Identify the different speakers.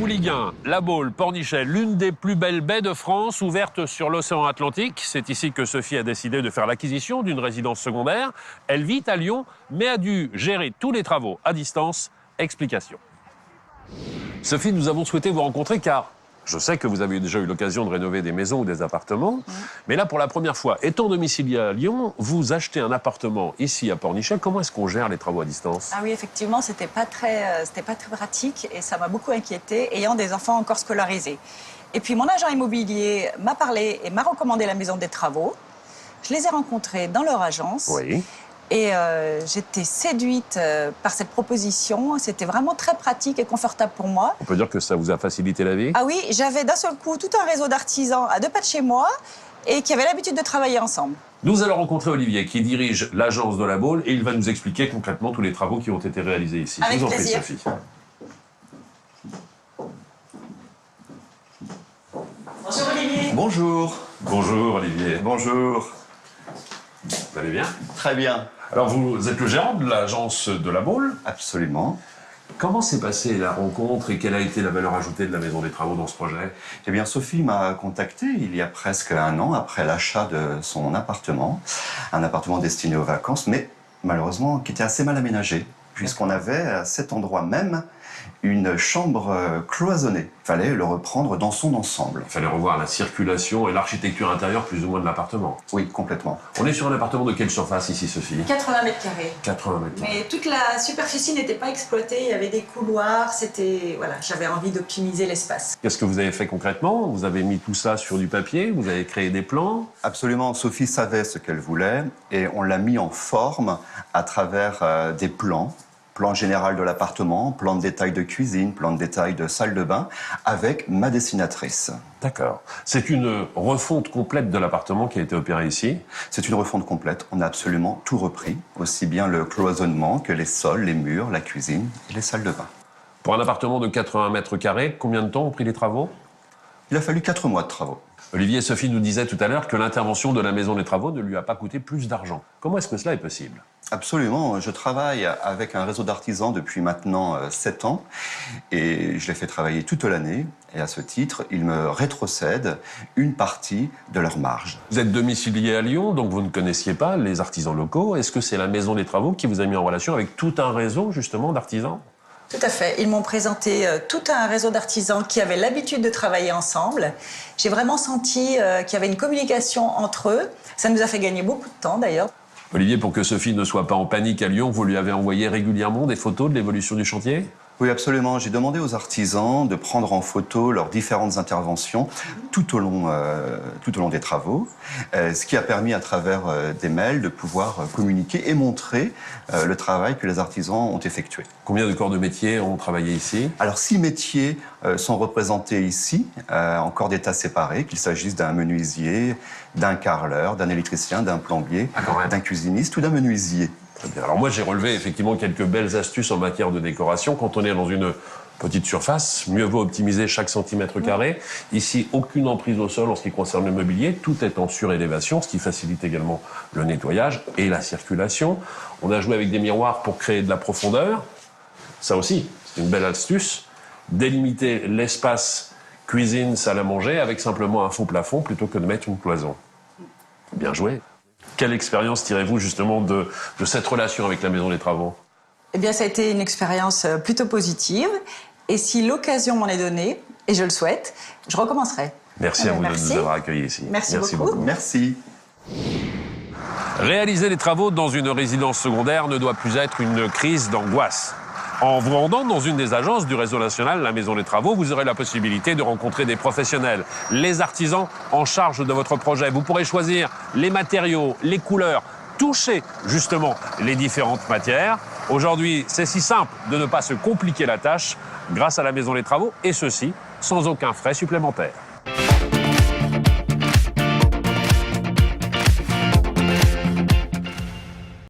Speaker 1: Pouliguen, La Baule, Pornichet, l'une des plus belles baies de France, ouverte sur l'océan Atlantique. C'est ici que Sophie a décidé de faire l'acquisition d'une résidence secondaire. Elle vit à Lyon, mais a dû gérer tous les travaux à distance. Explication. Sophie, nous avons souhaité vous rencontrer car je sais que vous avez déjà eu l'occasion de rénover des maisons ou des appartements. Mais là, pour la première fois, étant domicilié à Lyon, vous achetez un appartement ici à Pornichet. Comment est-ce qu'on gère les travaux à distance?
Speaker 2: Ah oui, effectivement, c'était pas très pratique et ça m'a beaucoup inquiétée, ayant des enfants encore scolarisés. Et puis mon agent immobilier m'a parlé et m'a recommandé la maison des travaux. Je les ai rencontrés dans leur agence.
Speaker 1: Oui.
Speaker 2: Et j'étais séduite par cette proposition. C'était vraiment très pratique et confortable pour moi.
Speaker 1: On peut dire que ça vous a facilité la vie?
Speaker 2: Ah oui, j'avais d'un seul coup tout un réseau d'artisans à 2 pas de chez moi et qui avaient l'habitude de travailler ensemble.
Speaker 1: Nous allons rencontrer Olivier qui dirige l'agence de La Baule et il va nous expliquer concrètement tous les travaux qui ont été réalisés ici.
Speaker 2: Avec
Speaker 1: je vous en prie,
Speaker 2: plaisir.
Speaker 1: Sophie.
Speaker 2: Bonjour Olivier.
Speaker 3: Bonjour.
Speaker 1: Bonjour Olivier.
Speaker 3: Bonjour.
Speaker 1: Vous allez bien?
Speaker 3: Très bien.
Speaker 1: Alors vous êtes le gérant de l'agence de La Baule.
Speaker 3: Absolument.
Speaker 1: Comment s'est passée la rencontre et quelle a été la valeur ajoutée de la maison des travaux dans ce projet?
Speaker 3: Eh bien, Sophie m'a contacté il y a presque 1 an après l'achat de son appartement. Un appartement destiné aux vacances, mais malheureusement qui était assez mal aménagé, puisqu'on avait à cet endroit même une chambre cloisonnée. Il fallait le reprendre dans son ensemble.
Speaker 1: Il fallait revoir la circulation et l'architecture intérieure plus ou moins de l'appartement.
Speaker 3: Oui, complètement.
Speaker 1: On est sur un appartement de quelle surface ici, Sophie?
Speaker 2: 80 mètres carrés.
Speaker 1: 80 mètres carrés.
Speaker 2: Mais toute la superficie n'était pas exploitée, il y avait des couloirs, voilà, j'avais envie d'optimiser l'espace.
Speaker 1: Qu'est-ce que vous avez fait concrètement? Vous avez mis tout ça sur du papier, vous avez créé des plans?
Speaker 3: Absolument, Sophie savait ce qu'elle voulait et on l'a mis en forme à travers des plans. Plan général de l'appartement, plan de détail de cuisine, plan de détail de salle de bain, avec ma dessinatrice.
Speaker 1: D'accord. C'est une refonte complète de l'appartement qui a été opérée ici?
Speaker 3: C'est une refonte complète. On a absolument tout repris, aussi bien le cloisonnement que les sols, les murs, la cuisine et les salles de bain.
Speaker 1: Pour un appartement de 80 mètres carrés, combien de temps ont pris les travaux?
Speaker 3: Il a fallu 4 mois de travaux.
Speaker 1: Olivier et Sophie nous disaient tout à l'heure que l'intervention de la maison des travaux ne lui a pas coûté plus d'argent. Comment est-ce que cela est possible?
Speaker 3: Absolument. Je travaille avec un réseau d'artisans depuis maintenant 7 ans et je les fais travailler toute l'année. Et à ce titre, ils me rétrocèdent une partie de leur marge.
Speaker 1: Vous êtes domicilié à Lyon, donc vous ne connaissiez pas les artisans locaux. Est-ce que c'est la maison des travaux qui vous a mis en relation avec tout un réseau, justement, d'artisans?
Speaker 2: Tout à fait. Ils m'ont présenté tout un réseau d'artisans qui avaient l'habitude de travailler ensemble. J'ai vraiment senti qu'il y avait une communication entre eux. Ça nous a fait gagner beaucoup de temps, d'ailleurs.
Speaker 1: Olivier, pour que Sophie ne soit pas en panique à Lyon, vous lui avez envoyé régulièrement des photos de l'évolution du chantier?
Speaker 3: Oui, absolument. J'ai demandé aux artisans de prendre en photo leurs différentes interventions tout au long des travaux, ce qui a permis à travers des mails de pouvoir communiquer et montrer le travail que les artisans ont effectué.
Speaker 1: Combien de corps de métier ont travaillé ici?
Speaker 3: Alors 6 métiers sont représentés ici, en corps d'état séparés, qu'il s'agisse d'un menuisier, d'un carreleur, d'un électricien, d'un plombier, d'un cuisiniste ou d'un menuisier.
Speaker 1: Alors moi, j'ai relevé effectivement quelques belles astuces en matière de décoration. Quand on est dans une petite surface, mieux vaut optimiser chaque centimètre carré. Ici, aucune emprise au sol en ce qui concerne le mobilier. Tout est en surélévation, ce qui facilite également le nettoyage et la circulation. On a joué avec des miroirs pour créer de la profondeur. Ça aussi, c'est une belle astuce. Délimiter l'espace cuisine, salle à manger avec simplement un faux plafond plutôt que de mettre une cloison. Bien joué. Quelle expérience tirez-vous justement de cette relation avec la maison des travaux?
Speaker 2: Eh bien, ça a été une expérience plutôt positive. Et si l'occasion m'en est donnée, et je le souhaite, je recommencerai.
Speaker 1: Merci à vous de nous avoir accueillis ici.
Speaker 2: Merci beaucoup.
Speaker 3: Merci.
Speaker 1: Réaliser les travaux dans une résidence secondaire ne doit plus être une crise d'angoisse. En vous rendant dans une des agences du réseau national, la Maison des Travaux, vous aurez la possibilité de rencontrer des professionnels, les artisans en charge de votre projet. Vous pourrez choisir les matériaux, les couleurs, toucher justement les différentes matières. Aujourd'hui, c'est si simple de ne pas se compliquer la tâche grâce à la Maison des Travaux, et ceci sans aucun frais supplémentaire.